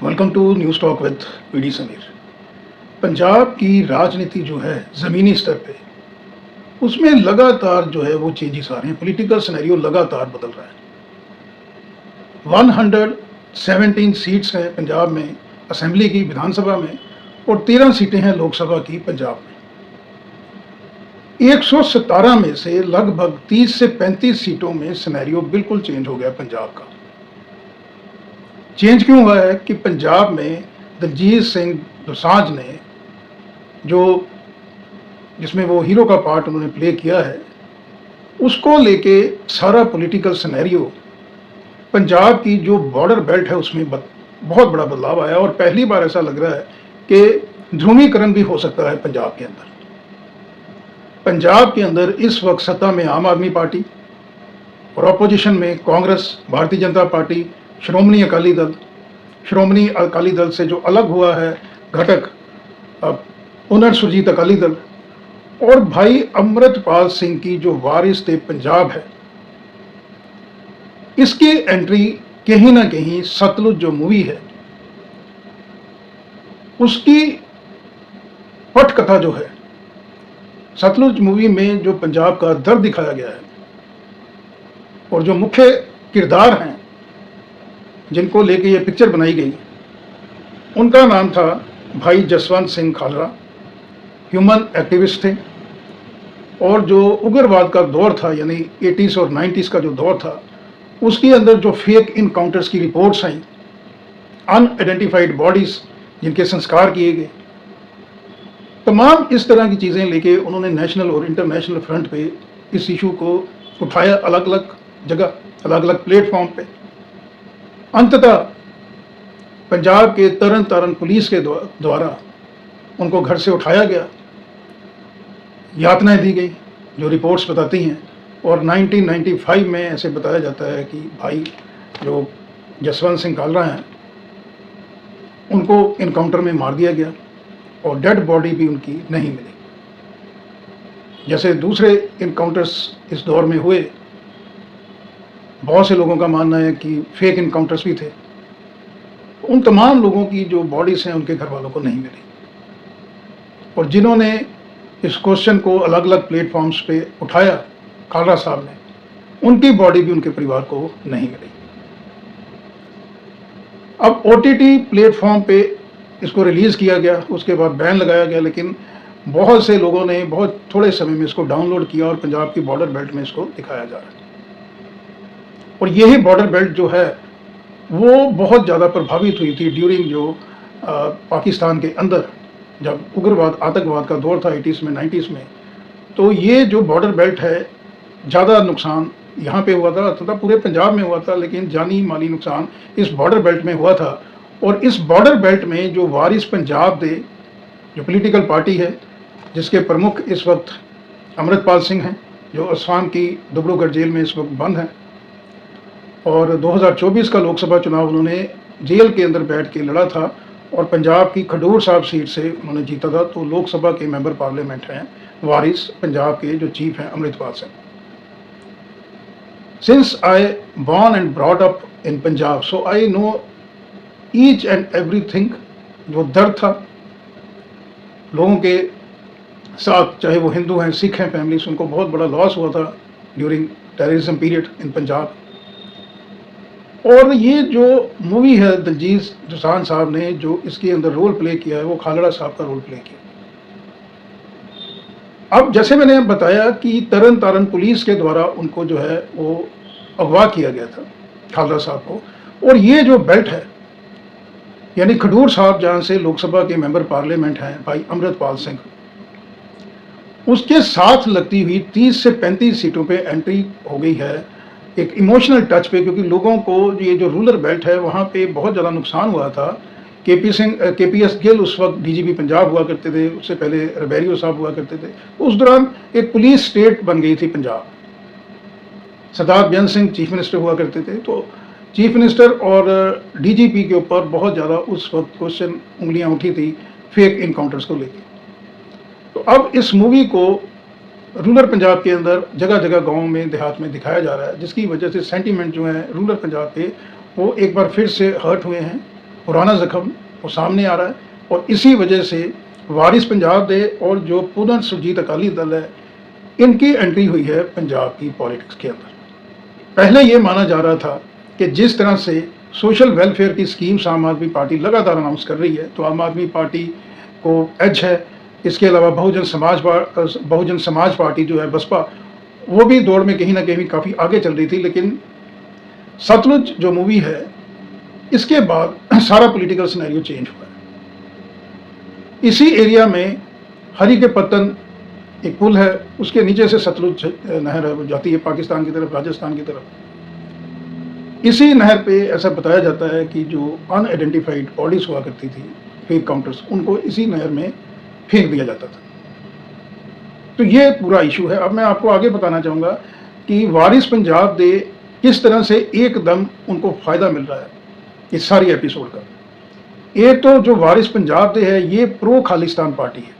Welcome to news talk with PD Sameer. Punjab की राजनीति जो है ज़मीनी स्तर पे, उसमें लगातार जो है वो चेंजेस आ रहे हैं। पॉलिटिकल सिनेरियो लगातार बदल रहा है। 117 सीट्स हैं पंजाब में असेंबली की, विधानसभा में, और 13 सीटें हैं लोकसभा की पंजाब में। 117 में से लगभग 30 से 35 सीटों में सिनेरियो बिल्कुल चेंज हो गया पंजाब का। चेंज क्यों हुआ है कि पंजाब में दलजीत सिंह दोसांझ ने जिसमें वो हीरो का पार्ट उन्होंने प्ले किया है, उसको लेके सारा पॉलिटिकल सिनेरियो, पंजाब की जो बॉर्डर बेल्ट है उसमें बहुत बड़ा बदलाव आया। और पहली बार ऐसा लग रहा है कि ध्रुवीकरण भी हो सकता है पंजाब के अंदर। पंजाब के अंदर इस वक्त सत्ता में आम आदमी पार्टी और अपोजिशन में कांग्रेस, भारतीय जनता पार्टी, श्रोमणी अकाली दल से जो अलग हुआ है घटक पुनर्सुरजीत अकाली दल, और भाई अमृतपाल सिंह की जो वारिस थे पंजाब है, इसकी एंट्री कहीं ना कहीं सतलुज जो मूवी है उसकी पटकथा जो है, सतलुज मूवी में जो पंजाब का दर्द दिखाया गया है और जो मुख्य किरदार हैं जिनको लेके ये पिक्चर बनाई गई, उनका नाम था भाई जसवंत सिंह खालरा। ह्यूमन एक्टिविस्ट थे और जो उग्रवाद का दौर था, यानी 80s और 90s का जो दौर था, उसके अंदर जो फेक इनकाउंटर्स की रिपोर्ट्स आई, अनआइडेंटिफाइड बॉडीज जिनके संस्कार किए गए, तमाम इस तरह की चीज़ें लेके उन्होंने नेशनल और इंटरनेशनल फ्रंट पे इस इशू को उठाया, अलग अलग जगह, अलग अलग प्लेटफॉर्म पे। अंततः पंजाब के तरन तारण पुलिस के द्वारा उनको घर से उठाया गया, यातनाएं दी गई जो रिपोर्ट्स बताती हैं। और 1995 में ऐसे बताया जाता है कि भाई जो जसवंत सिंह खालरा हैं उनको इनकाउंटर में मार दिया गया और डेड बॉडी भी उनकी नहीं मिली। जैसे दूसरे इनकाउंटर्स इस दौर में हुए, बहुत से लोगों का मानना है कि फेक इनकाउंटर्स भी थे। उन तमाम लोगों की जो बॉडीज हैं उनके घर वालों को नहीं मिली, और जिन्होंने इस क्वेश्चन को अलग अलग प्लेटफॉर्म्स पे उठाया, खालरा साहब ने, उनकी बॉडी भी उनके परिवार को नहीं मिली। अब OTT प्लेटफॉर्म पे इसको रिलीज़ किया गया, उसके बाद बैन लगाया गया, लेकिन बहुत से लोगों ने बहुत थोड़े समय में इसको डाउनलोड किया और पंजाब की बॉर्डर बेल्ट में इसको दिखाया जा रहा है। और यही बॉर्डर बेल्ट जो है वो बहुत ज़्यादा प्रभावित हुई थी ड्यूरिंग जो पाकिस्तान के अंदर जब उग्रवाद आतंकवाद का दौर था 80s में 90s में। तो ये जो बॉर्डर बेल्ट है, ज़्यादा नुकसान यहाँ पे हुआ था तथा पूरे पंजाब में हुआ था, लेकिन जानी माली नुकसान इस बॉर्डर बेल्ट में हुआ था। और इस बॉर्डर बेल्ट में जो वारिस पंजाब दे जो पॉलिटिकल पार्टी है, जिसके प्रमुख इस वक्त अमृतपाल सिंह हैं, जो असम की डिब्रूगढ़ जेल में इस वक्त बंद हैं, और 2024 का लोकसभा चुनाव उन्होंने जेल के अंदर बैठ के लड़ा था और पंजाब की खडूर साहब सीट से उन्होंने जीता था। तो लोकसभा के मेंबर पार्लियामेंट हैं वारिस पंजाब के जो चीफ हैं Amritpal Singh. Since I born and brought up in Punjab, so I know each and everything. जो दर्द था लोगों के साथ, चाहे वो हिंदू हैं, सिख हैं, फैमिलीज, उनको बहुत बड़ा लॉस हुआ था during terrorism period in Punjab. और ये जो मूवी है दलजीत दोसांझ साहब ने जो इसके अंदर रोल प्ले किया है, वो खालड़ा साहब का रोल प्ले किया। अब जैसे मैंने बताया कि तरन तारण पुलिस के द्वारा उनको जो है वो अगवा किया गया था, खालड़ा साहब को। और ये जो बेल्ट है, यानी खडूर साहब जहाँ से लोकसभा के मेंबर पार्लियामेंट हैं भाई अमृतपाल सिंह, उसके साथ लगती हुई 30 से 35 सीटों पे एंट्री हो गई है एक इमोशनल टच पे, क्योंकि लोगों को ये जो रूरल बेल्ट है वहाँ पे बहुत ज़्यादा नुकसान हुआ था। KPS गिल उस वक्त DGP पंजाब हुआ करते थे, उससे पहले रबैरियो साहब हुआ करते थे। उस दौरान एक पुलिस स्टेट बन गई थी पंजाब। सरदार बेअंत सिंह चीफ मिनिस्टर हुआ करते थे, तो चीफ मिनिस्टर और DGP के ऊपर बहुत ज़्यादा उस वक्त क्वेश्चन, उंगलियाँ उठी थी फेक इनकाउंटर्स को लेकर। तो अब इस मूवी को रूरल पंजाब के अंदर जगह जगह गाँव में, देहात में दिखाया जा रहा है, जिसकी वजह से सेंटीमेंट जो है रूरल पंजाब के वो एक बार फिर से हर्ट हुए हैं। पुराना जख्म वो सामने आ रहा है और इसी वजह से वारिस पंजाब दे और जो पुनः सुरजीत अकाली दल है, इनकी एंट्री हुई है पंजाब की पॉलिटिक्स के अंदर। पहले ये माना जा रहा था कि जिस तरह से सोशल वेलफेयर की स्कीम्स आम आदमी पार्टी लगातार अनाउंस कर रही है, तो आम आदमी पार्टी को एज है। इसके अलावा बहुजन समाज पार्टी जो है बसपा, वो भी दौड़ में कहीं ना कहीं काफ़ी आगे चल रही थी। लेकिन सतलुज जो मूवी है, इसके बाद सारा पॉलिटिकल सिनेरियो चेंज हुआ है। इसी एरिया में हरी के पत्तन एक पुल है, उसके नीचे से सतलुज नहर है, वो जाती है पाकिस्तान की तरफ, राजस्थान की तरफ। इसी नहर पे ऐसा बताया जाता है कि जो अनआइडेंटिफाइड बॉडीज हुआ करती थी, फेक काउंटर्स, उनको इसी नहर में फेंक दिया जाता था। तो ये पूरा इशू है। अब मैं आपको आगे बताना चाहूँगा कि वारिस पंजाब दे किस तरह से एकदम उनको फ़ायदा मिल रहा है इस सारी एपिसोड का। एक तो जो वारिस पंजाब दे है, ये प्रो खालिस्तान पार्टी है,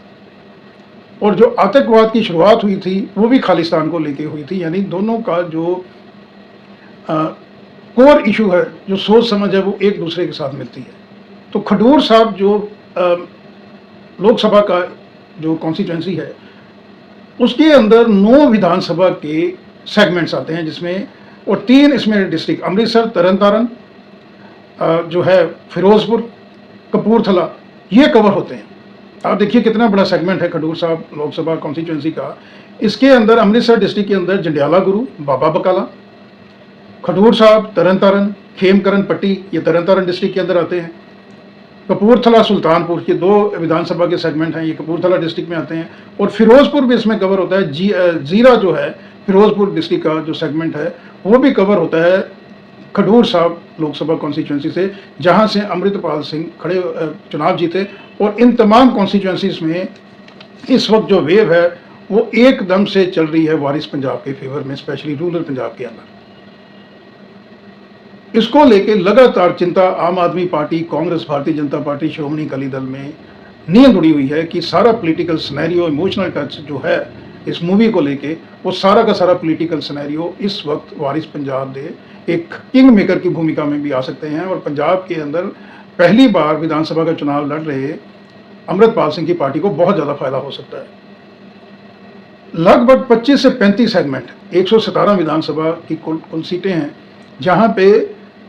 और जो आतंकवाद की शुरुआत हुई थी वो भी खालिस्तान को लेके हुई थी। यानी दोनों का जो कोर इशू है, जो सोच समझ है, वो एक दूसरे के साथ मिलती है। तो खडूर साहब जो लोकसभा का जो कॉन्स्टिट्यूंसी है, उसके अंदर 9 विधानसभा के सेगमेंट्स आते हैं, जिसमें और 3 इसमें डिस्ट्रिक्ट, अमृतसर, तरन तारन, जो है फिरोजपुर, कपूरथला, ये कवर होते हैं। आप देखिए कितना बड़ा सेगमेंट है खडूर साहब लोकसभा कॉन्स्टिट्यूंसी का। इसके अंदर अमृतसर डिस्ट्रिक्ट के अंदर जंडियाला गुरु, बाबा बकाला, खडूर साहब, तरन तारन, खेमकरन पट्टी, ये तरन तारन डिस्ट्रिक्ट के अंदर आते हैं। कपूरथला, सुल्तानपुर के 2 विधानसभा के सेगमेंट हैं, ये कपूरथला डिस्ट्रिक्ट में आते हैं। और फिरोजपुर भी इसमें कवर होता है। जीरा जो है फिरोजपुर डिस्ट्रिक्ट का जो सेगमेंट है, वो भी कवर होता है खडूर साहब लोकसभा कॉन्स्टिट्यूंसी से, जहां से अमृतपाल सिंह खड़े चुनाव जीते। और इन तमाम कॉन्स्टिट्यूंसीज में इस वक्त जो वेव है वो एकदम से चल रही है वारिस पंजाब के फेवर में, स्पेशली रूरल पंजाब के अंदर। इसको लेके लगातार चिंता आम आदमी पार्टी, कांग्रेस, भारतीय जनता पार्टी, श्रोमणी अकाली दल में नींद उड़ी हुई है कि सारा पॉलिटिकल सिनेरियो, इमोशनल टच जो है इस मूवी को लेके, वो सारा का सारा पॉलिटिकल सिनेरियो इस वक्त वारिस पंजाब दे एक किंग मेकर की भूमिका में भी आ सकते हैं। और पंजाब के अंदर पहली बार विधानसभा का चुनाव लड़ रहे अमृतपाल सिंह की पार्टी को बहुत ज़्यादा फायदा हो सकता है। लगभग 25 से 35 सेगमेंट, 117 विधानसभा की कुल सीटें हैं, जहां पे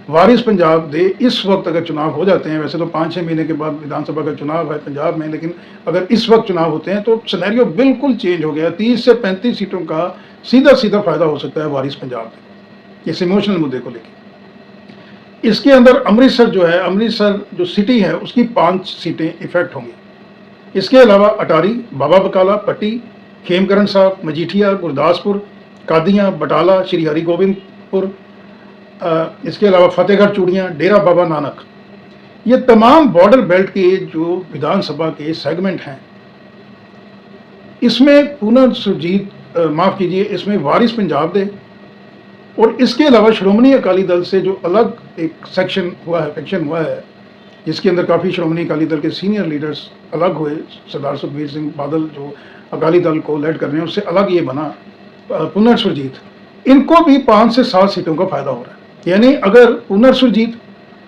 वारिस पंजाब दे इस वक्त अगर चुनाव हो जाते हैं, वैसे तो 5-6 महीने के बाद विधानसभा का चुनाव है पंजाब में, लेकिन अगर इस वक्त चुनाव होते हैं तो सिनेरियो बिल्कुल चेंज हो गया। 30 से 35 सीटों का सीधा सीधा फायदा हो सकता है वारिस पंजाब में, इस इमोशनल मुद्दे को लेकर। इसके अंदर अमृतसर जो है, अमृतसर जो सिटी है, उसकी 5 सीटें इफेक्ट होंगी। इसके अलावा अटारी, बाबा बकाला, पट्टी, खेमकरण साहब, मजीठिया, गुरदासपुर, कादियाँ, बटाला, श्री हरिगोबिंदपुर, इसके अलावा फतेहगढ़ चूड़ियाँ, डेरा बाबा नानक, ये तमाम बॉर्डर बेल्ट के जो विधानसभा के सेगमेंट हैं, इसमें पुनर्सुरजीत माफ़ कीजिए, इसमें वारिस पंजाब दे और इसके अलावा श्रोमणी अकाली दल से जो अलग एक सेक्शन हुआ है, फैक्शन हुआ है, जिसके अंदर काफ़ी श्रोमणी अकाली दल के सीनियर लीडर्स अलग हुए। सरदार सुखबीर सिंह बादल जो अकाली दल को लीड कर रहे हैं, उससे अलग ये बना पुनर्सुरजीत। इनको भी 5 से 7 सीटों का फायदा हो रहा है। यानी अगर पुनर्सुरजीत,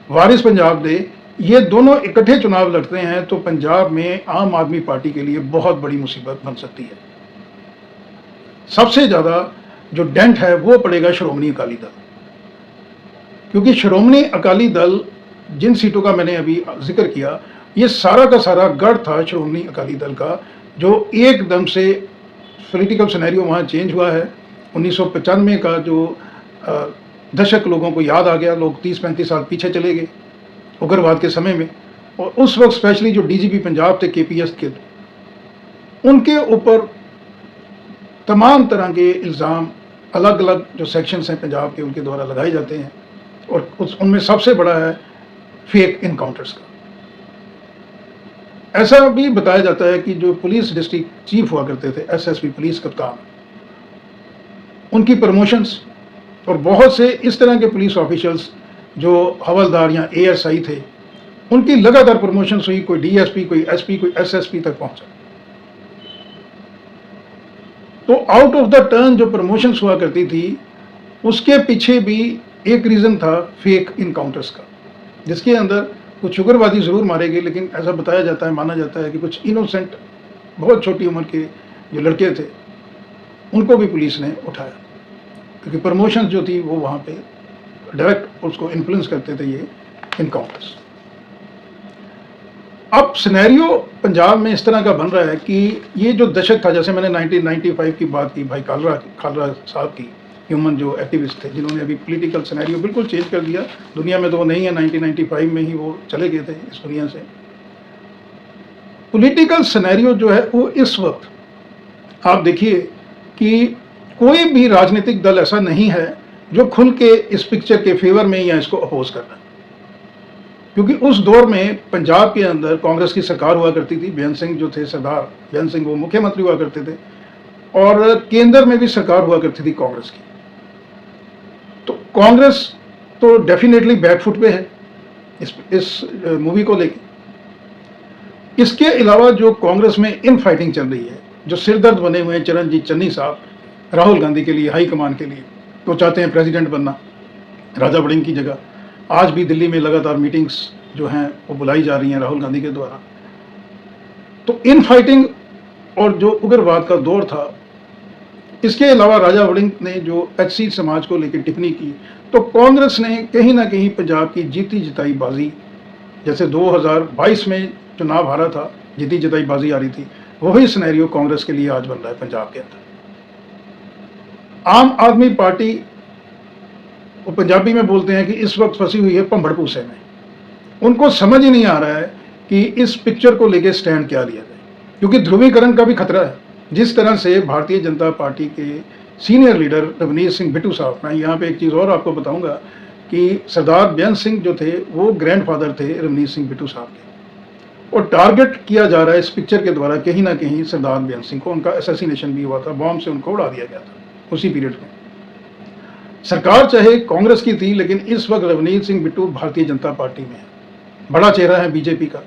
वारिस पंजाब दे, ये दोनों इकट्ठे चुनाव लड़ते हैं तो पंजाब में आम आदमी पार्टी के लिए बहुत बड़ी मुसीबत बन सकती है। सबसे ज़्यादा जो डेंट है वो पड़ेगा श्रोमणी अकाली दल, क्योंकि श्रोमणी अकाली दल जिन सीटों का मैंने अभी जिक्र किया, ये सारा का सारा गढ़ था श्रोमणी अकाली दल का, जो एकदम से पॉलिटिकल सिनेरियो वहाँ चेंज हुआ है। 1995 का जो दशक लोगों को याद आ गया, लोग 30-35 साल पीछे चले गए उग्रवाद के समय में। और उस वक्त स्पेशली जो डीजीपी पंजाब थे KPS के, उनके ऊपर तमाम तरह के इल्ज़ाम अलग अलग जो सेक्शंस हैं पंजाब के, उनके द्वारा लगाए जाते हैं। और उनमें सबसे बड़ा है फेक इनकाउंटर्स का। ऐसा भी बताया जाता है कि जो पुलिस डिस्ट्रिक्ट चीफ हुआ करते थे, SSP पुलिस कप्तान, उनकी प्रमोशंस, और बहुत से इस तरह के पुलिस ऑफिशियल्स जो हवलदार या ASI थे, उनकी लगातार प्रमोशंस हुई। कोई DSP, कोई SP, कोई SSP तक पहुंचा। तो आउट ऑफ द टर्न जो प्रमोशंस हुआ करती थी, उसके पीछे भी एक रीज़न था फेक इनकाउंटर्स का, जिसके अंदर कुछ उग्रवादी ज़रूर मारे गए, लेकिन ऐसा बताया जाता है, माना जाता है कि कुछ इनोसेंट बहुत छोटी उम्र के जो लड़के थे उनको भी पुलिस ने उठाया, क्योंकि प्रमोशन जो थी वो वहाँ पे डायरेक्ट उसको इन्फ्लुएंस करते थे ये इनकाउंटर्स। अब सिनेरियो पंजाब में इस तरह का बन रहा है कि ये जो दशक था, जैसे मैंने 1995 की बात की, भाई खालरा साहब की, ह्यूमन जो एक्टिविस्ट थे जिन्होंने अभी पॉलिटिकल सिनेरियो बिल्कुल चेंज कर दिया। दुनिया में तो वो नहीं है, 1995 में ही वो चले गए थे इस दुनिया से। पॉलिटिकल सिनेरियो जो है वो इस वक्त आप देखिए कि कोई भी राजनीतिक दल ऐसा नहीं है जो खुल के इस पिक्चर के फेवर में या इसको अपोज कर रहा है, क्योंकि उस दौर में पंजाब के अंदर कांग्रेस की सरकार हुआ करती थी। बेअंत सिंह जो थे, सरदार बेअंत सिंह, वो मुख्यमंत्री हुआ करते थे, और केंद्र में भी सरकार हुआ करती थी कांग्रेस की। तो कांग्रेस तो डेफिनेटली बैकफुट पे है इस मूवी को लेके। इसके अलावा जो कांग्रेस में इन फाइटिंग चल रही है, जो सिरदर्द बने हुए हैं चरणजीत चन्नी साहब राहुल गांधी के लिए, हाई कमान के लिए, तो चाहते हैं प्रेसिडेंट बनना राजा वड़िंग की जगह। आज भी दिल्ली में लगातार मीटिंग्स जो हैं वो बुलाई जा रही हैं राहुल गांधी के द्वारा। तो इन फाइटिंग और जो उग्रवाद का दौर था, इसके अलावा राजा वड़िंग ने जो एचसी समाज को लेकर टिप्पणी की, तो कांग्रेस ने कहीं ना कहीं पंजाब की जीती जिताई बाजी, जैसे 2022 में चुनाव हारा था, जीती जिताई बाजी आ रही थी, वही सिनेरियो कांग्रेस के लिए आज बन रहा है पंजाब के अंदर। आम आदमी पार्टी, वो पंजाबी में बोलते हैं कि इस वक्त फंसी हुई है पंभड़पूसे में। उनको समझ ही नहीं आ रहा है कि इस पिक्चर को लेकर स्टैंड क्या लिया जाए, क्योंकि ध्रुवीकरण का भी खतरा है। जिस तरह से भारतीय जनता पार्टी के सीनियर लीडर रवनीत सिंह बिट्टू साहब, मैं यहाँ पे एक चीज़ और आपको बताऊंगा कि सरदार बेअंत सिंह जो थे वो ग्रैंडफादर थे रवनीत सिंह बिट्टू साहब के, और टारगेट किया जा रहा है इस पिक्चर के द्वारा कहीं ना कहीं सरदार बेअंत सिंह को। उनका असैसिनेशन भी हुआ था, बॉम्ब से उनको उड़ा दिया गया था उसी पीरियड में। सरकार चाहे कांग्रेस की थी, लेकिन इस वक्त रवनीत सिंह बिट्टू भारतीय जनता पार्टी में है, बड़ा चेहरा है बीजेपी का।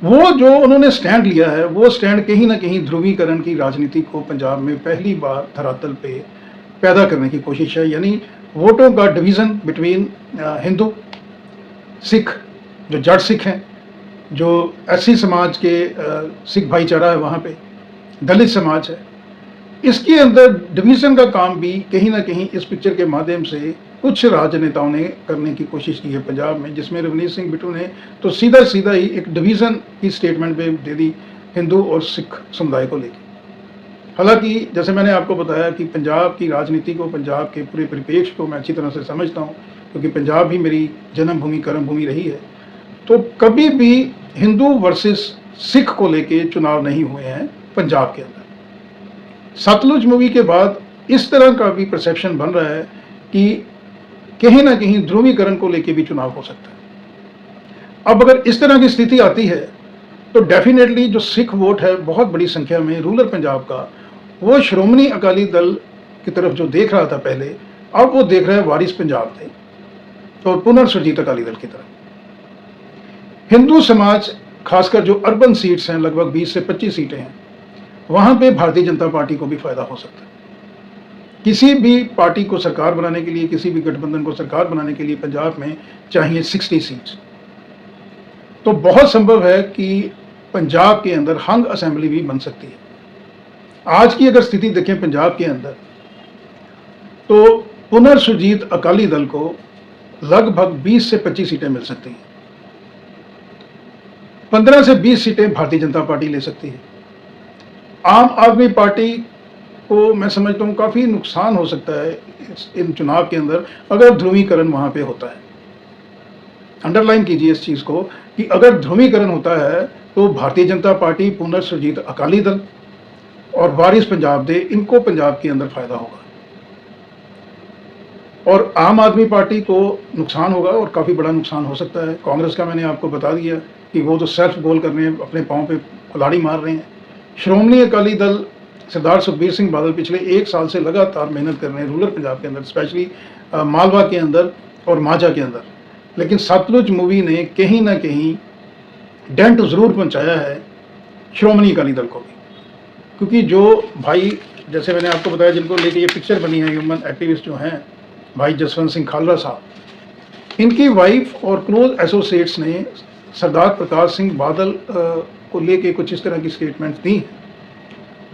वो जो उन्होंने स्टैंड लिया है, वो स्टैंड कहीं ना कहीं ध्रुवीकरण की राजनीति को पंजाब में पहली बार धरातल पे पैदा करने की कोशिश है। यानी वोटों का डिवीज़न बिटवीन हिंदू सिख, जो जट सिख हैं, जो एससी समाज के सिख भाईचारा है, वहाँ पे दलित समाज है, इसके अंदर डिवीज़न का काम भी कहीं ना कहीं इस पिक्चर के माध्यम से कुछ राजनेताओं ने करने की कोशिश की है पंजाब में, जिसमें रवनीत सिंह बिट्टू ने तो सीधा सीधा ही एक डिवीज़न की स्टेटमेंट पे दे दी हिंदू और सिख समुदाय को लेकर। हालांकि जैसे मैंने आपको बताया कि पंजाब की राजनीति को, पंजाब के पूरे परिप्रेक्ष्य को मैं अच्छी तरह से समझता हूँ, क्योंकि पंजाब भी मेरी जन्मभूमि कर्मभूमि रही है। तो कभी भी हिंदू वर्सेस सिख को लेके चुनाव नहीं हुए हैं पंजाब के अंदर। सतलुज मूवी के बाद इस तरह का भी परसेप्शन बन रहा है कि कहीं ना कहीं ध्रुवीकरण को लेके भी चुनाव हो सकता है। अब अगर इस तरह की स्थिति आती है तो डेफिनेटली जो सिख वोट है बहुत बड़ी संख्या में रूरल पंजाब का, वो श्रोमणी अकाली दल की तरफ जो देख रहा था पहले, अब वो देख रहा है वारिस पंजाब थे और पुनर्सुरजीत अकाली दल की तरफ। हिंदू समाज, खासकर जो अर्बन सीट्स हैं, लगभग 20 से 25 सीटें हैं, वहाँ पे भारतीय जनता पार्टी को भी फायदा हो सकता है। किसी भी पार्टी को सरकार बनाने के लिए, किसी भी गठबंधन को सरकार बनाने के लिए पंजाब में चाहिए 60 सीट्स। तो बहुत संभव है कि पंजाब के अंदर हंग असेंबली भी बन सकती है। आज की अगर स्थिति देखें पंजाब के अंदर, तो पुनर्सुरजीत अकाली दल को लगभग 20 से 25 सीटें मिल सकती हैं। 15 से 20 सीटें भारतीय जनता पार्टी ले सकती है। आम आदमी पार्टी को मैं समझता हूँ काफ़ी नुकसान हो सकता है इन चुनाव के अंदर अगर ध्रुवीकरण वहाँ पे होता है। अंडरलाइन कीजिए इस चीज़ को कि अगर ध्रुवीकरण होता है तो भारतीय जनता पार्टी, पुनर्सुरजीत अकाली दल और वारिस पंजाब दे, इनको पंजाब के अंदर फायदा होगा और आम आदमी पार्टी को नुकसान होगा और काफ़ी बड़ा नुकसान हो सकता है। कांग्रेस का मैंने आपको बता दिया कि वो तो सेल्फ गोल कर रहे हैं, अपने पाँव पे कुल्हाड़ी मार रहे हैं। श्रोमणी अकाली दल, सरदार सुखबीर सिंह बादल पिछले 1 साल से लगातार मेहनत कर रहे हैं रूरल पंजाब के अंदर, स्पेशली मालवा के अंदर और माझा के अंदर, लेकिन सतलुज मूवी ने कहीं ना कहीं डेंट ज़रूर पहुंचाया है श्रोमणी अकाली दल को भी, क्योंकि जो भाई, जैसे मैंने आपको बताया, जिनको लेके ये पिक्चर बनी है, ह्यूमन एक्टिविस्ट जो हैं भाई जसवंत सिंह खालरा साहब, इनकी वाइफ और क्लोज एसोसिएट्स ने सरदार प्रकाश सिंह बादल को लेके कुछ इस तरह की स्टेटमेंट्स दी हैं,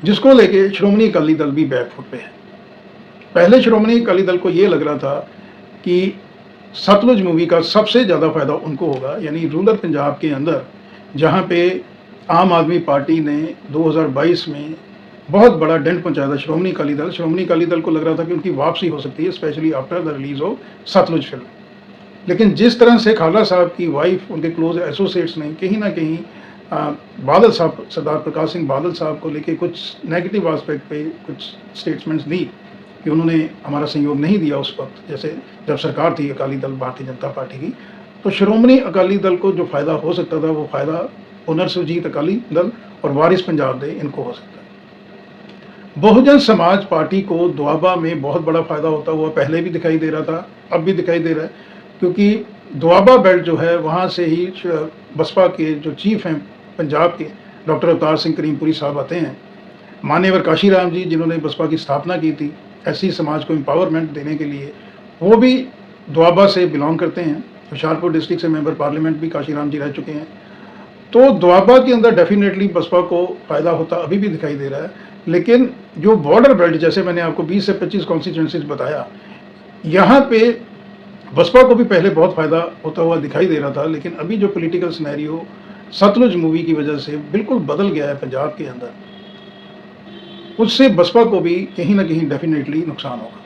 जिसको लेके श्रोमणी अकाली दल भी बैकफुट पे है। पहले श्रोमणी अकाली दल को ये लग रहा था कि सतलुज मूवी का सबसे ज़्यादा फायदा उनको होगा, यानी रूरल पंजाब के अंदर जहाँ पे आम आदमी पार्टी ने 2022 में बहुत बड़ा डेंट पहुंचाया था श्रोमणी अकाली दल को लग रहा था कि उनकी वापसी हो सकती है, specially after the release of Satluj film. लेकिन जिस तरह से खालड़ा साहब की वाइफ, उनके क्लोज एसोसिएट्स ने कहीं ना कहीं बादल साहब, सरदार प्रकाश सिंह बादल साहब को लेके कुछ नेगेटिव एस्पेक्ट पे कुछ स्टेटमेंट्स दी कि उन्होंने हमारा सहयोग नहीं दिया उस वक्त, जैसे जब सरकार थी अकाली दल भारतीय जनता पार्टी की। तो श्रोमणी अकाली दल को जो फ़ायदा हो सकता था वो फ़ायदा पुनर्सुरजीत अकाली दल और वारिस पंजाब दे इनको हो सकता है। बहुजन समाज पार्टी को दोआबा में बहुत बड़ा फ़ायदा होता हुआ पहले भी दिखाई दे रहा था, अब भी दिखाई दे रहा है, क्योंकि दोआबा बेल्ट जो है वहाँ से ही बसपा के जो चीफ हैं पंजाब के डॉक्टर अवतार सिंह करीमपुरी साहब आते हैं। मान्यवर काशीराम जी जिन्होंने बसपा की स्थापना की थी एससी समाज को एम्पावरमेंट देने के लिए, वो भी दोआबा से बिलोंग करते हैं। होशियारपुर डिस्ट्रिक्ट से मेंबर पार्लियामेंट भी काशीराम जी रह चुके हैं। तो दोआबा के अंदर डेफिनेटली बसपा को फ़ायदा होता अभी भी दिखाई दे रहा है। लेकिन जो बॉर्डर बेल्ट, जैसे मैंने आपको 20 से 25 कॉन्स्टिट्यूंसीज बताया, यहाँ पे बसपा को भी पहले बहुत फ़ायदा होता हुआ दिखाई दे रहा था, लेकिन अभी जो पॉलिटिकल सिनेरियो सतलुज मूवी की वजह से बिल्कुल बदल गया है पंजाब के अंदर, उससे बसपा को भी कहीं ना कहीं डेफिनेटली नुकसान होगा।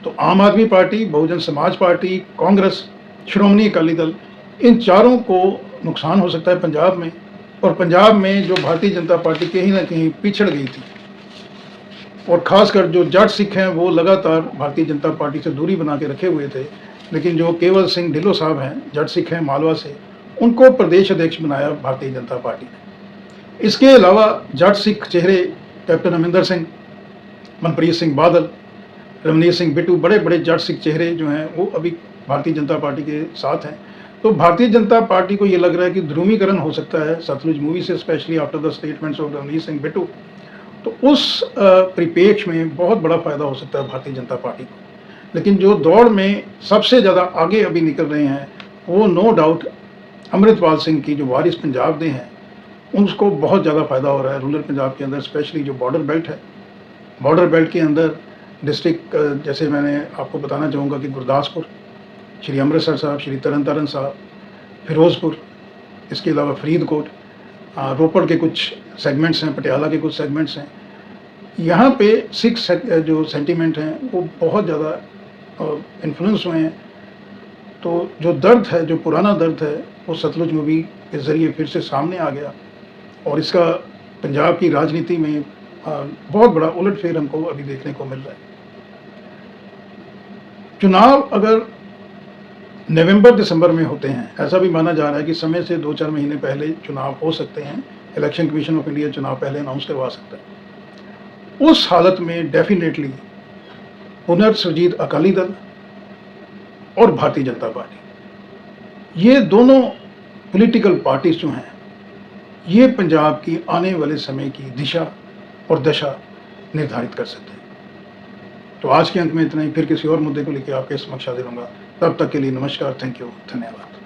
तो आम आदमी पार्टी, बहुजन समाज पार्टी, कांग्रेस, श्रोमणी अकाली दल, इन चारों को नुकसान हो सकता है पंजाब में। और पंजाब में जो भारतीय जनता पार्टी कहीं ना कहीं पिछड़ गई थी, और ख़ासकर जो जट सिख हैं वो लगातार भारतीय जनता पार्टी से दूरी बना के रखे हुए थे, लेकिन जो केवल सिंह ढिल्लों साहब हैं, जट सिख हैं मालवा से, उनको प्रदेश अध्यक्ष बनाया भारतीय जनता पार्टी ने। इसके अलावा जट सिख चेहरे कैप्टन अमरिंदर सिंह, मनप्रीत सिंह बादल, रमनीत सिंह बिट्टू, बड़े बड़े जट सिख चेहरे जो हैं वो अभी भारतीय जनता पार्टी के साथ हैं। तो भारतीय जनता पार्टी को ये लग रहा है कि ध्रुवीकरण हो सकता है सतलुज मूवी से, specially after the statements of Ramneet Singh Bittu. तो उस परिप्रेक्ष्य में बहुत बड़ा फ़ायदा हो सकता है भारतीय जनता पार्टी को। लेकिन जो दौड़ में सबसे ज़्यादा आगे अभी निकल रहे हैं वो नो डाउट अमृतपाल सिंह की जो वारिस पंजाब दे हैं, उनको बहुत ज़्यादा फ़ायदा हो रहा है रूरल पंजाब के अंदर, स्पेशली जो बॉर्डर बेल्ट है। बॉर्डर बेल्ट के अंदर डिस्ट्रिक्ट, जैसे मैंने आपको बताना चाहूँगा कि गुरदासपुर, श्री अमृतसर साहब, श्री तरन तारण साहब, फिरोज़पुर, इसके अलावा फरीदकोट, रोपड़ के कुछ सेगमेंट्स हैं, पटियाला के कुछ सेगमेंट्स हैं। यहाँ पे सिख जो सेंटीमेंट हैं वो बहुत ज़्यादा इन्फ्लुएंस हुए हैं। तो जो दर्द है, जो पुराना दर्द है, वो सतलुज मूवी के ज़रिए फिर से सामने आ गया, और इसका पंजाब की राजनीति में बहुत बड़ा उलटफेर हमको अभी देखने को मिल रहा है। चुनाव अगर नवंबर दिसंबर में होते हैं, ऐसा भी माना जा रहा है कि समय से 2-4 महीने पहले चुनाव हो सकते हैं, इलेक्शन कमीशन ऑफ इंडिया चुनाव पहले अनाउंस करवा सकता है। उस हालत में डेफिनेटली पुनर्सुरजीत अकाली दल और भारतीय जनता पार्टी, ये दोनों पॉलिटिकल पार्टीज जो हैं, ये पंजाब की आने वाले समय की दिशा और दशा निर्धारित कर सकते हैं। तो आज के अंक में इतना ही, फिर किसी और मुद्दे को लेकर आपके समक्ष हाजिर होऊंगा। तब तक के लिए नमस्कार, थैंक यू, धन्यवाद।